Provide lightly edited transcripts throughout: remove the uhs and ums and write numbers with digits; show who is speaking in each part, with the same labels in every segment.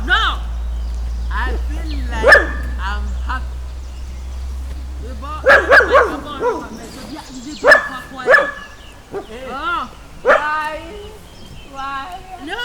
Speaker 1: No. I feel like I'm happy. Why? No.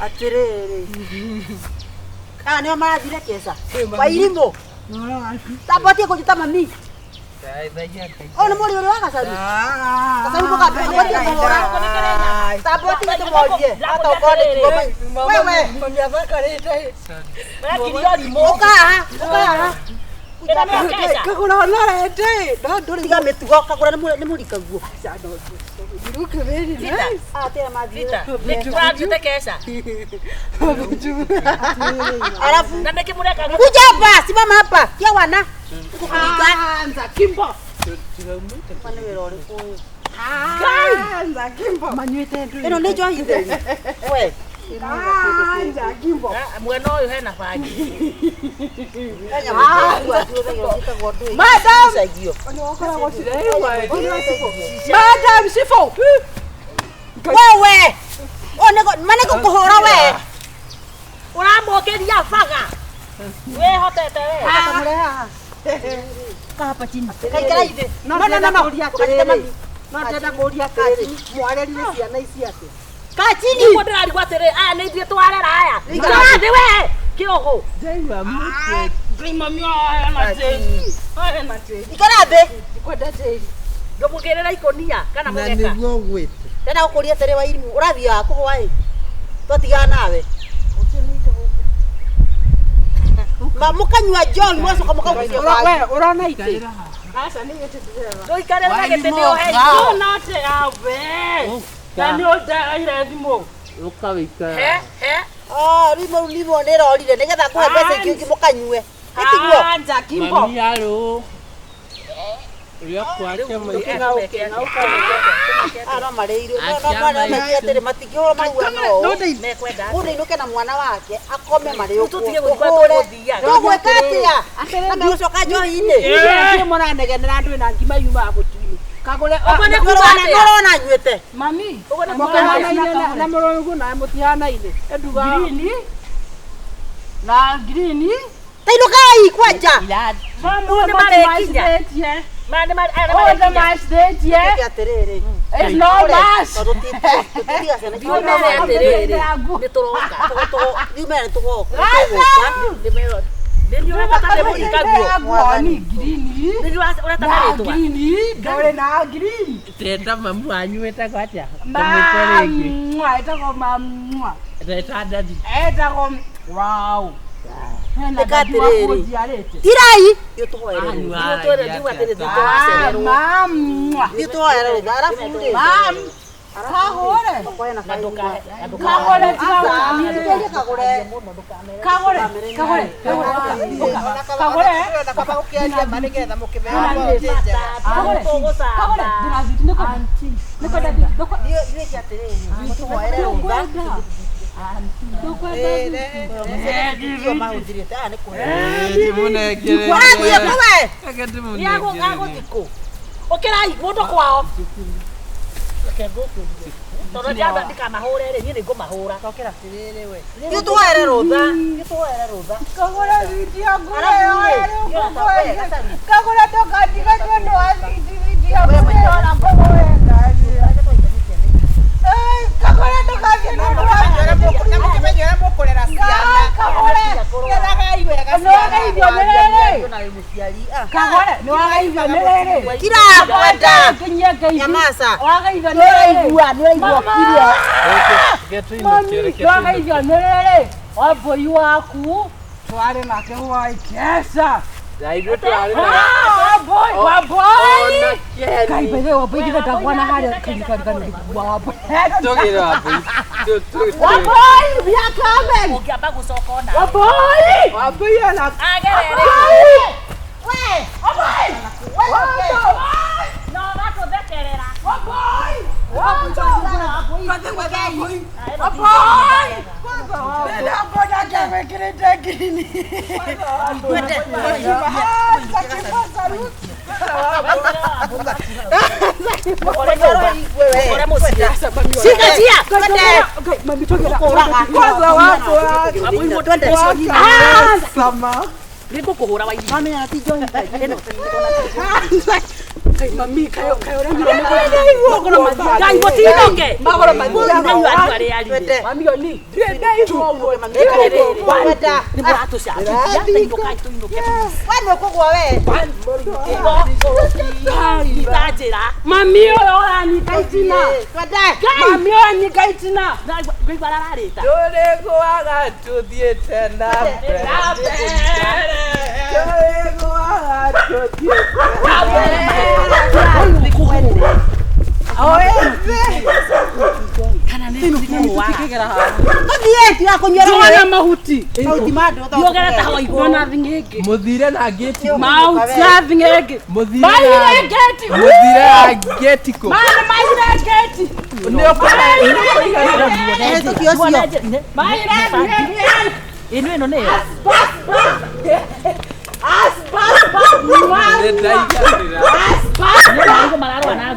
Speaker 2: Atirere. Nio marathire kesa. Wairimo. Tabatie kujita mami. Ona muri uri wagacaru. Gacaru muka tabatie kuhora. Tabatie kumorie. Hata ukone wewe. Mami abakarete. Uka. Kagura onarete. Nduri ga mitugo kagura ni muri kaguo. Iruke veri nice. Atera madira.
Speaker 3: Nitwajute kesa.
Speaker 2: Alafu
Speaker 3: Nandeke mureka.
Speaker 2: kuja hapa, simama hapa. Kia wana.
Speaker 1: Anza Kimbo.
Speaker 2: Mane werore koyo.
Speaker 1: Anza Kimbo. Manywete ndu.
Speaker 2: Eno nejo hithe. We.
Speaker 1: Anza Kimbo.
Speaker 3: Mwena uyu hena bangi.
Speaker 2: Madam.
Speaker 1: Madam Sifo.
Speaker 2: Wewe. Mane kukuhora we.
Speaker 3: Uramokeria baga. We hotete we.
Speaker 2: Akamureha.
Speaker 3: Hapa chini.
Speaker 2: Kaikara ithe. No. Natenda kuria kati. Mwarerire ciana ici ate. Kachini.
Speaker 3: Niguo ndirarigwo atiri aya ni ithuĩ twarera aya. Tũrathi we. Kĩogo.
Speaker 1: Jaiwa mute. Mami ana tĩri. Ana tĩri.
Speaker 2: Ikara thĩ.
Speaker 1: Kwenda tĩri.
Speaker 3: Ndũmũkĩrĩra ikonia kana mũgeka.
Speaker 2: Tena ũkũria tere wa irimu. Ũrathiaga kũhũa ĩ. Twatigana nawe. Mukanyua John mwacoka mũkagucia bangi.
Speaker 1: We ũrona itĩ. Aca nĩ gĩtĩtĩrĩra.
Speaker 3: Tũikare na gĩtĩ nĩ ũhei.
Speaker 1: Note awe. Na nĩ ũndaire thimũ.
Speaker 3: He.
Speaker 2: Rimo nĩ rorire nĩgetha kũhe mbeca ingĩ ũngĩ mũkanyue. Ĩtiguo.
Speaker 1: Anza Kimbo.
Speaker 4: Mami alo. Ria kwake
Speaker 2: Ara marĩirwo. No atĩrĩ matingĩhũra maigua no.
Speaker 3: Mekwenda.
Speaker 2: Mũndũ ainũke na mwana wake akome marĩ ũguo.
Speaker 3: Tũtige gũthiaga.
Speaker 2: Ndũgwĩka atĩa? Na mũcoka njohi-inĩ.
Speaker 1: Nĩ mũranegenera andũ na ngima yumaga mũtu-inĩ. Kagũre
Speaker 3: Ũguo nĩ kuuga atĩa?
Speaker 2: Nĩũrona nyuĩte.
Speaker 1: Mami.
Speaker 3: Ũguo nĩ kuuga atĩa?
Speaker 1: Na mũrũguo na mũtihanaine. Enduga green na green.
Speaker 2: Tainũkai kwanja.
Speaker 3: Nĩ marĩkinya. Mane
Speaker 1: Mathĩtie.
Speaker 2: Atĩrĩrĩ.
Speaker 1: It's no mass.
Speaker 2: Tũtiga ciana icio.
Speaker 3: nĩ tũroka.
Speaker 2: Riumere tũgoka.
Speaker 3: Nĩ ũrataka mũikaguo.
Speaker 1: Ngoni green.
Speaker 3: Nĩ ũrataka rĩtwa.
Speaker 1: Green. Ndore na green.
Speaker 4: Tenda mamu anyuĩte kwatia.
Speaker 1: Mamwa. Etagwo mamwa.
Speaker 4: Reta ndadi.
Speaker 1: Etagwo wow.
Speaker 2: Nĩkatirĩrĩ. Tirai. Thiĩ tũhoere.
Speaker 1: Mamwa.
Speaker 2: Thiĩ tũhoere rũtha. Arabu rĩ.
Speaker 1: Kagũre.
Speaker 2: Tũkoe na kaigua.
Speaker 1: Kagũre
Speaker 2: Tũteithie kagũre.
Speaker 3: Ũkĩrai mũndũ kwao. Tondũ ndiamba ndikamahũre rĩ, niĩ nĩngũmahũra.
Speaker 2: Thiĩ tũhoere rũtha.
Speaker 1: Kagũre video ngũre yoe. Kagũre ndũkandiga nĩ wa video ngũre ona ngũre ngari. Kagũre ndũkandiga nĩ wa
Speaker 2: Nĩmũkĩmenyera mũkũrera ciana.
Speaker 1: Kagũre.
Speaker 2: Nĩwagai wega
Speaker 1: Nĩ wagaithio nĩ rĩrĩ. Kagũre nĩ wagaithio nĩ rĩrĩ.
Speaker 2: Kira kwenda. Nyamaca.
Speaker 1: Wagaithio nĩ rĩrĩ. Nĩ wagaithio nĩ rĩrĩ. Wambũi waku tware nake hwai kesha.
Speaker 4: Zaidi tware na.
Speaker 1: Boy.
Speaker 2: Kai bebe wa boy kita takwana hali kali wa boy.
Speaker 4: Togira hapo.
Speaker 1: Boy, we are coming.
Speaker 3: Ukiamba kusokona.
Speaker 1: Boy ana.
Speaker 3: Agerere.
Speaker 1: We.
Speaker 3: No, watu bekerera.
Speaker 2: Mami kayo rangi
Speaker 3: Kono magai botinonge. Magoro magai ari ari.
Speaker 2: mami oni
Speaker 3: Wanda ni barato sha. Ya tengo kai tu no ke.
Speaker 1: Wano kugwa we.
Speaker 3: Itajira.
Speaker 2: mami oyo ni kaitina
Speaker 1: Twende.
Speaker 2: mami oyo ni kaitina
Speaker 3: Gwe barararita.
Speaker 4: Dole kuaga tuthiete na mbere. Dole kuaga tuthiete.
Speaker 3: Kana ni wa.
Speaker 1: Ndiye ya kunyora.
Speaker 2: Jona mahuti
Speaker 1: Sauti mado.
Speaker 3: Yogera ta hawa igona.
Speaker 2: Jona thingege
Speaker 4: Muthire na gate.
Speaker 2: mauti ya thingege
Speaker 4: Muthire
Speaker 2: Maire
Speaker 4: na
Speaker 2: geti
Speaker 4: Muthire na gate ko.
Speaker 2: Mana maire geti
Speaker 4: Ndio kwa
Speaker 1: Eto kiosio.
Speaker 2: maire geti
Speaker 3: Ino ino ne. Ndio mararo na.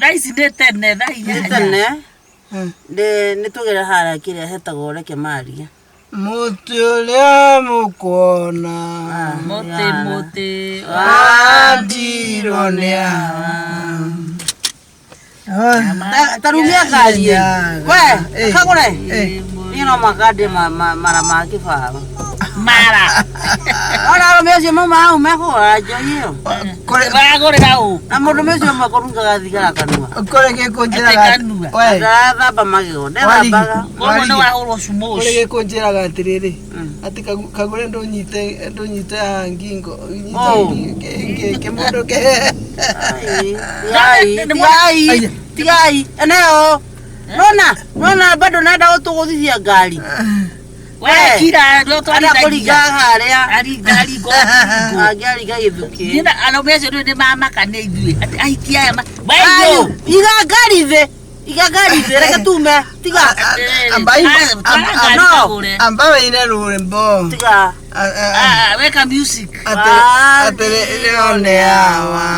Speaker 3: Raisi de tene dai.
Speaker 1: Tene. De nitugera hara kire hetagwo reke maria.
Speaker 5: Muti uria mukuona
Speaker 3: Mote.
Speaker 5: andirwo nĩ
Speaker 1: Tarumia kari. We, kagore. Nino makade mara makifaro.
Speaker 3: Mara.
Speaker 1: Ora ro mesio mama au meko ajo hiyo.
Speaker 3: Bagore dau.
Speaker 1: Na mundu mesio makorunga gathigara kanua.
Speaker 5: kore gĩkũnjĩraga we
Speaker 1: Ndathamba magego. Ndathambaga.
Speaker 3: Kono no wahoro sumo.
Speaker 5: kore gĩkũnjĩraga atĩrĩrĩ atĩ kagũre ndũnyite haha ngingo kĩmũndũ
Speaker 1: Tigai. Eneo. Nona bado naenda utuguthithia ngari.
Speaker 3: We kira ndo twari
Speaker 1: Ana kuringa haria.
Speaker 3: Ari go.
Speaker 1: Ngari gagithuki.
Speaker 3: Nina anomezo ndi mama kane ithui. Ati aikia ya.
Speaker 1: Ayo, iga ngari the reke tume. Tiga.
Speaker 5: ambaweire rũrĩmbo
Speaker 1: Tiga.
Speaker 3: Weka music.
Speaker 5: atĩrĩ hawa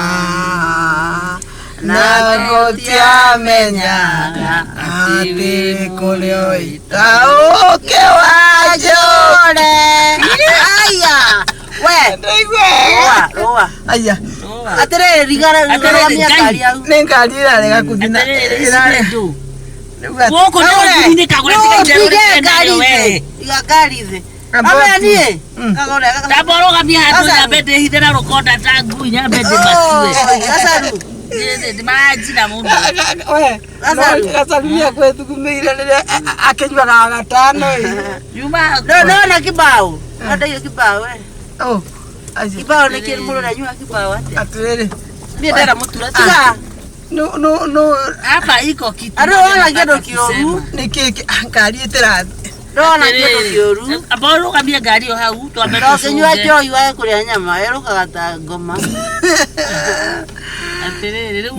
Speaker 5: na gũtiamenyaga atĩ kũrĩa ũita ũke wanjũre
Speaker 1: Aya. We. Roa.
Speaker 5: aya
Speaker 1: Atere rigara mia ngari au.
Speaker 5: nĩ ngari ĩrarega kuthina
Speaker 3: Woko no ni kagore tika
Speaker 1: ngari the. Iga ngari the. Ame nie. Kagore.
Speaker 3: Taboro kamia hatu ya bete hithera rokonda tangu nya bete masiwe.
Speaker 1: Gasaru.
Speaker 3: Ndi maji na mundu.
Speaker 5: gacarunia gwĩthugumĩire rĩrĩa akĩnyuaga gatano
Speaker 3: Yuma.
Speaker 1: No na kibao. Hata hiyo kibao eh.
Speaker 5: acio
Speaker 1: Kibao ni kile mulo na nyua kibao ati.
Speaker 5: atĩrĩrĩ
Speaker 1: Mie ndara mutura tiga.
Speaker 5: no
Speaker 3: Hapa iko kitu.
Speaker 1: Aro wala gedo kioru.
Speaker 5: nĩ kĩĩ ngari ĩtĩrathiĩ
Speaker 1: Ndona gedo kioru.
Speaker 3: Aboro kamia gari yo hau to ameto.
Speaker 1: No kenyua joy wa kuria nyama eruka ta ngoma.
Speaker 3: Aterere ndira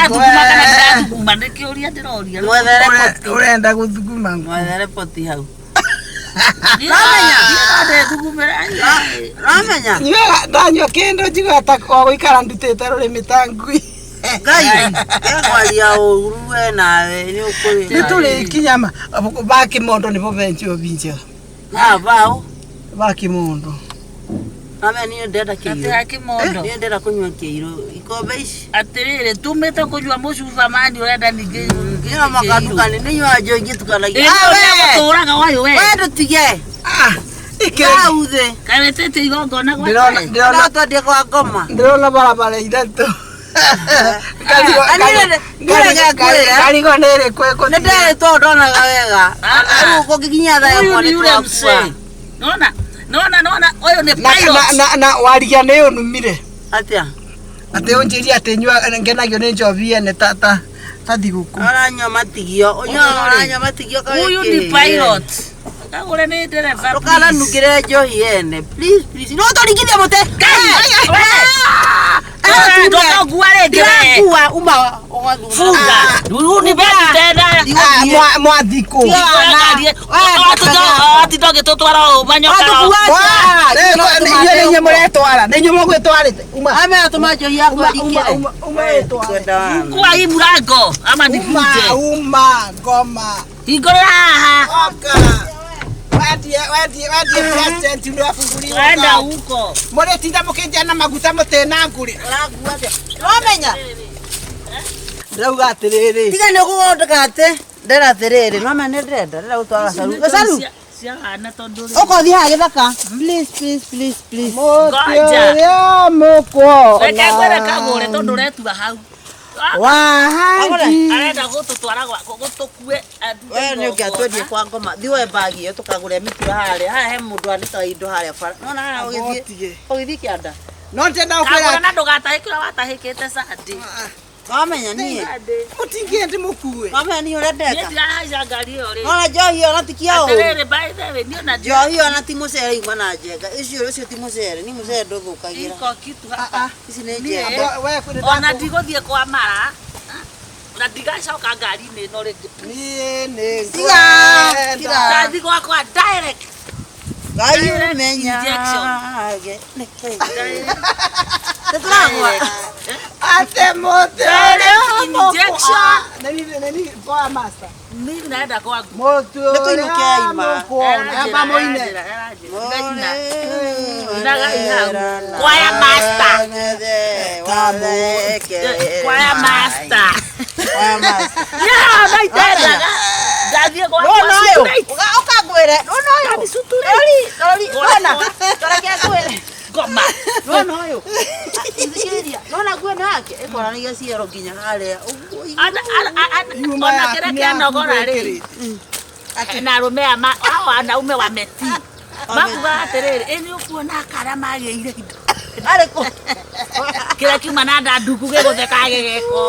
Speaker 3: tukuma kana ndira tukuma ndikioria ndiroria.
Speaker 1: Mwethere poti.
Speaker 5: ũrenda gũthuguma
Speaker 1: Mwethere poti hau.
Speaker 5: nyuaga ndanyua kĩndũ njiguaga ta wa gũikara ndutĩte rũrĩmĩ ta ngui
Speaker 2: Ngai. Ngwalia uruwe nawe ni ukuri.
Speaker 5: Nitule kinyama baki mondo ni bobenjo binja.
Speaker 2: Bao.
Speaker 5: Baki mondo.
Speaker 2: Ame ni ndenda kiiro.
Speaker 3: Ate akimondo.
Speaker 2: Ni ndenda kunywa kiiro. Ikombe ici.
Speaker 3: Atirire tumete kujua mucuba mani urenda ninge.
Speaker 2: Ngira makaduka ni nywa jongi tukanagia.
Speaker 3: Wewe turaga wayo wewe.
Speaker 2: Wewe tutige. Ikauze.
Speaker 3: Karetete igongona kwa.
Speaker 2: Ndona twendie kwa ngoma.
Speaker 5: Ndona barabara itatu.
Speaker 2: Karigo nere kweko. Ndere to ndona wega. Uko kikinya tha yako ni
Speaker 3: yule mse. Nona oyo ni pilot.
Speaker 5: Na waria ne onumire.
Speaker 2: Atia.
Speaker 5: Ate onjiri atenywa ngenagio ne njovie ne tata. Thiguku.
Speaker 2: Aranywa matigio. Aranywa matigio kwa.
Speaker 3: Huyu ni pilot. Kagure ni dereva.
Speaker 2: Tokala nugire njohi ene. Please. No torigithia mute.
Speaker 3: Ndoka guare ngire.
Speaker 2: Kuwa uma.
Speaker 3: Fuga. Huyu ni beti tena.
Speaker 5: Mwathiko.
Speaker 3: Ati doge tutwara manyoka.
Speaker 5: Nenye muretwara. Nenye mugwitwarite.
Speaker 2: Uma. Ame atuma njohi yako arikie.
Speaker 5: Uma.
Speaker 3: Kwa hii mlango ama nivuje.
Speaker 5: Uma ngoma.
Speaker 3: Igora haha.
Speaker 5: Oka. Wadi president ndio afunguliwa.
Speaker 3: Enda huko.
Speaker 5: Mole tinda mukenja na maguta mutena nguri.
Speaker 2: Wamenya.
Speaker 5: Ndauga atiriri.
Speaker 2: Tiga nä gå gondeka atä ndera atä rä rä no mene ndenda ndera gå twara saru å ko thiä haha gä thaka
Speaker 5: Motia mukwo.
Speaker 3: Rekagwere kagure tondu retua hau.
Speaker 5: Wahaji.
Speaker 3: Arenda gututwara gutukue andu.
Speaker 2: we nä å ngä atwendie kwa ngoma thiä mbagi ä yo tå kagå re mä tura harä haha he må ndå andä taga indo harä bara nona haha å gä thiä kä anda
Speaker 5: No ndenda
Speaker 3: Kagura
Speaker 5: ukwira.
Speaker 3: na ndugataikira watahikite sandi.
Speaker 2: wamenya niä
Speaker 5: Mutingie ndi mukue.
Speaker 2: wamenya niä å rä a ndeka
Speaker 3: Ndirahaica ngari iyo ri.
Speaker 2: nona njohi ona ti kia å
Speaker 3: Atiriri by the way ni ona
Speaker 2: njohi ona ti må cere ima na njenga å cio ti må cere nä må cere ndå thå kagä ra
Speaker 3: iko kitu hapa.
Speaker 2: ici nä njenga
Speaker 5: We kwire
Speaker 3: Ona ndiguthie kwa mara. Na ndigacoka ngari-inĩ ĩno rĩngĩ.
Speaker 5: Niĩ nĩ
Speaker 2: Tiga, tiga.
Speaker 3: Ngathiĩ gwakwa direct.
Speaker 2: ngai
Speaker 3: Direct
Speaker 2: menya
Speaker 3: injection.
Speaker 2: nä tå ragwa
Speaker 5: ate mote.
Speaker 3: Direct injection.
Speaker 5: Nani kwa master.
Speaker 3: Mimi naenda kwangu.
Speaker 5: Moto.
Speaker 2: Nĩtũinũke ima.
Speaker 5: Amba moine.
Speaker 3: Choir master. Choir master. Yeah, naitenda. Ngathiĩ gwakwa straight.
Speaker 2: Ũkangwĩre
Speaker 3: Ngathiĩ suture.
Speaker 2: rori ona toreke ngwĩre
Speaker 3: Ngoma.
Speaker 2: nona ũyũ ithikĩrĩria nona nguo yake ĩkwaranagia ciero nginya harĩa
Speaker 3: Ona kĩrĩa kĩanogora rĩ. Na arũme hao wanaume wametii. Makuga atĩrĩrĩ, ĩnĩ ũkuona karĩa magĩire indo.
Speaker 2: arĩkũ
Speaker 3: Kĩrĩa kiuma na ndanduku gĩgũtheka gĩgĩko.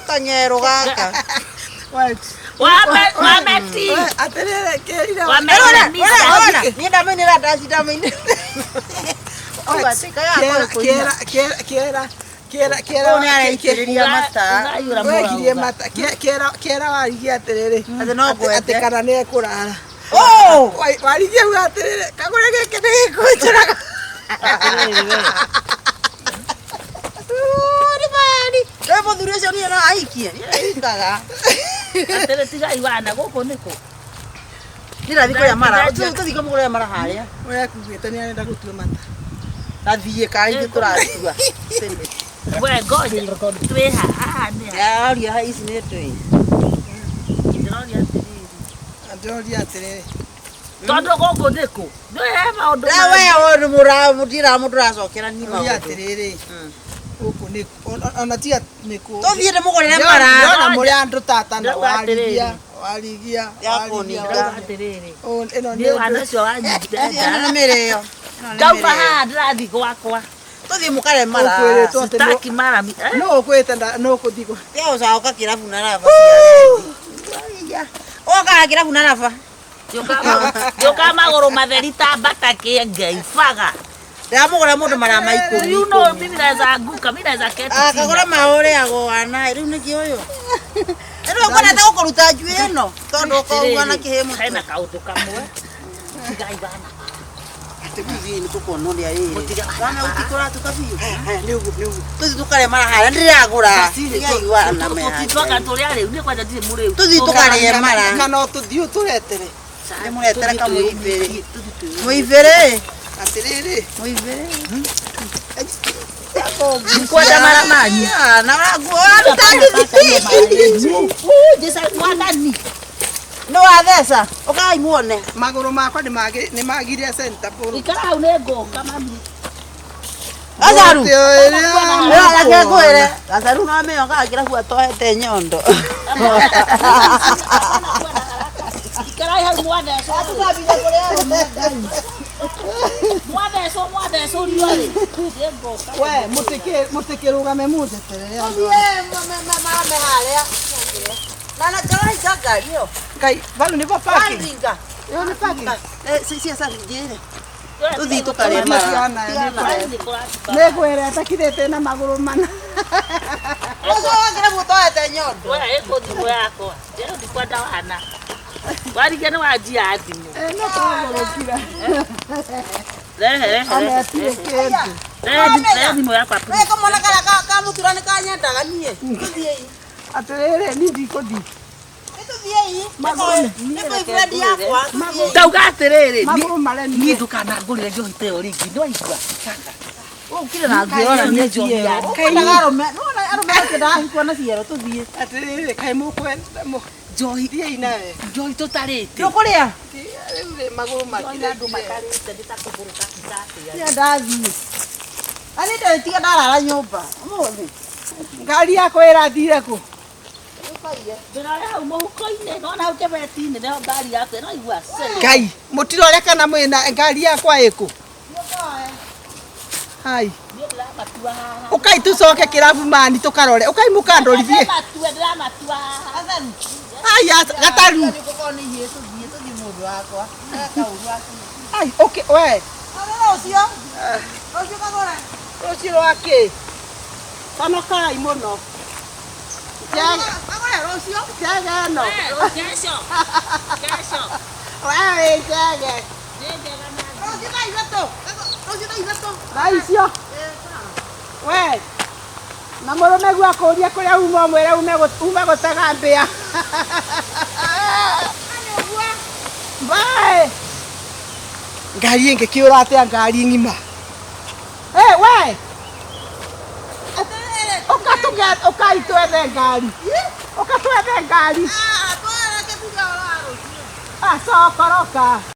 Speaker 2: kanyero gaka
Speaker 3: Wametii.
Speaker 5: Aterere kerira.
Speaker 3: Wametii.
Speaker 2: niĩ ndamenyera ndaci ndamenyera
Speaker 5: Kera
Speaker 2: areitĩrĩria mata
Speaker 5: wegirie mata kera warigie atiriri
Speaker 2: atĩ no ngwende
Speaker 5: ati kana nĩ ekurara
Speaker 2: oh
Speaker 5: warigie uga atiriri kagure gĩkĩ nĩ gĩkũnjũraga
Speaker 2: we mũthuri ũcio niĩ no ahikie aikaga
Speaker 3: Atĩrĩ tigai wana gũkũ nĩkũ.
Speaker 2: ndĩrathiĩ kũrĩa mara tũthiĩ kũmũgũrĩra mara harĩa
Speaker 5: we kuguĩte nĩ arenda gũtua mata
Speaker 2: athiĩ kaĩ ithuĩ tũratua
Speaker 3: We ngoja twĩ haha nĩ ha.
Speaker 2: aria ha ici nĩ ndũĩ
Speaker 3: Ndĩroria atĩrĩrĩ.
Speaker 5: andoria atiriri
Speaker 3: Tondũ gũkũ nĩkũ. Ndũhe maũndũ
Speaker 2: we ndĩra mũndũ ũracokera ni
Speaker 5: oria atiriri gũkũ nĩ ona ti nĩkũ
Speaker 2: tũthiĩ ndĩmũgũrĩre mara
Speaker 5: ndona mũrĩ andũ tata na
Speaker 3: Ndauga atĩrĩrĩ.
Speaker 5: warigia
Speaker 3: Ndauga atĩrĩrĩ.
Speaker 5: ĩno
Speaker 3: Nĩ wana ũcio wanyitĩte
Speaker 2: ĩno
Speaker 3: nda.
Speaker 2: nĩ mĩrĩo
Speaker 3: Ndauga haha ndĩrathiĩ gwakwa.
Speaker 2: tũthiĩ mũkare mara
Speaker 5: Ũkwĩrĩtwo atĩ
Speaker 3: Sitaki mara.
Speaker 5: no ũkwĩte no kũthigwo
Speaker 2: ya ũcoka kĩrabu na raba ũkaga kĩrabu na raba
Speaker 3: Gĩũka magũrũ matheri ta mbata kĩengei baga.
Speaker 2: ndĩramũgũra mũndũ mara maikũmi
Speaker 3: You know mimi naweza anguka, mimi naweza keti chini.
Speaker 2: akagũra maũrĩagwo wana rĩu nĩkĩ ũyũ rĩu ũkwendete gũkũruta njuĩ ĩno tondũ ũkauga na kĩhĩmũ
Speaker 3: Hena kaũndũ kamwe. Tigai bana.
Speaker 2: ati bibi ni tukono ni ari wana utikora tukabiyo
Speaker 1: Nĩguo.
Speaker 2: tuthi tukare mara haya ndiragura igwa na me
Speaker 3: Titoka tuli ale ni kwa ndiri muri.
Speaker 2: tuthi tukare mara
Speaker 5: Kana ũtũthiĩ ũtũretere.
Speaker 2: ni muretera ka muivere
Speaker 5: Atĩrĩrĩ.
Speaker 2: muivere
Speaker 3: Kwa mara manyi.
Speaker 2: na ragu tani
Speaker 3: Jesa wadani.
Speaker 2: no athesa ukai muone
Speaker 5: Magũrũ makwa nĩ magire center bũrũ.
Speaker 3: Ikara unego kama mimi.
Speaker 2: Gacaru
Speaker 5: Atĩrĩrĩ.
Speaker 2: reke ngwire gacaru no meyo gagira huo tohete nyondo
Speaker 3: Ikara hai mwana so. Mwana so ni wale. Jego.
Speaker 5: We mũtĩkĩrũgame mũnjeterere andũ.
Speaker 2: mame haria nana jara igagario
Speaker 5: Ngai, bado nĩbo parking.
Speaker 2: andinga
Speaker 5: Ĩyo nĩ parking.
Speaker 2: si asa njire
Speaker 3: Tuthi
Speaker 2: tukare mara
Speaker 5: Nĩngwĩre atakithĩte na magũrũ mana.
Speaker 2: ucio wagira mutohete nyondo
Speaker 3: Wewe eko thimu yako. Leo ndikwenda wana. Warigene wajia athimu.
Speaker 5: No kũgũrũkira.
Speaker 3: Rehe.
Speaker 5: Ametie kĩndũ.
Speaker 3: Rehe thimu yako apu.
Speaker 2: weka mwana kala ka mutura ni kanyendaga nie tuthie
Speaker 5: Atĩrĩrĩ, niĩ ndikũthi.
Speaker 2: tuthie niko ifrendi yakwa
Speaker 3: Tauga atiriri.
Speaker 5: Magũrũ maremire.
Speaker 3: Ni ndukana ngurire njohi teo ringi no igua. Ukire na ngirona ni njohi ya.
Speaker 2: kainaga arome no arome kindahi na ciero tuthie
Speaker 5: Atĩrĩrĩ, kaĩ mũkwenda
Speaker 3: Njohi
Speaker 5: thiĩi nawe.
Speaker 3: njohi tutarite.
Speaker 2: nukuria
Speaker 5: Rĩu magũrũ makire.
Speaker 3: makarite nditakuguruka kitati.
Speaker 2: tia ndathi ani ndetiga ndarara nyumba umuthi
Speaker 5: Ngari yakwa ĩrathire kũ?
Speaker 3: Ndĩrarĩ hau mũhuko-inĩ nona hau kĩbeti-inĩ nĩho ngari yaku ĩno igua cere.
Speaker 5: Ngai, mũtirore kana mwĩna ngari yakwa ĩkũ? Hai,
Speaker 3: Niĩ ndĩramatua haha.
Speaker 5: ũkai tũcoke kĩrabu mani tũkarore. Ũkai mũkandorithie.
Speaker 3: Ndĩramatua haha.
Speaker 2: atheru
Speaker 5: Ai, gataru.
Speaker 2: ndikukorwo ni hiä tuthie mundu wakwa kauru aku
Speaker 5: Ai, okay, we.
Speaker 2: rucio rucio kagore
Speaker 5: Rũciũ rwakĩ? Conokai mũno.
Speaker 2: kagore rucio
Speaker 5: Njege ĩno.
Speaker 3: Kesho.
Speaker 5: We njege.
Speaker 2: rucio thaa ithatũ rucio thaa ithatũ
Speaker 5: Thaa icio. We. Na mũrũme gwakũria kũrĩa uma mwĩre ume gũtega mbĩa. Bye. Ngari ĩngĩkĩũra atĩa ngari ng'ima. We. Ũkai twethe ngari. Ũka twethe ngari.
Speaker 2: twara ke tuga ora rucio
Speaker 5: Acokoroka.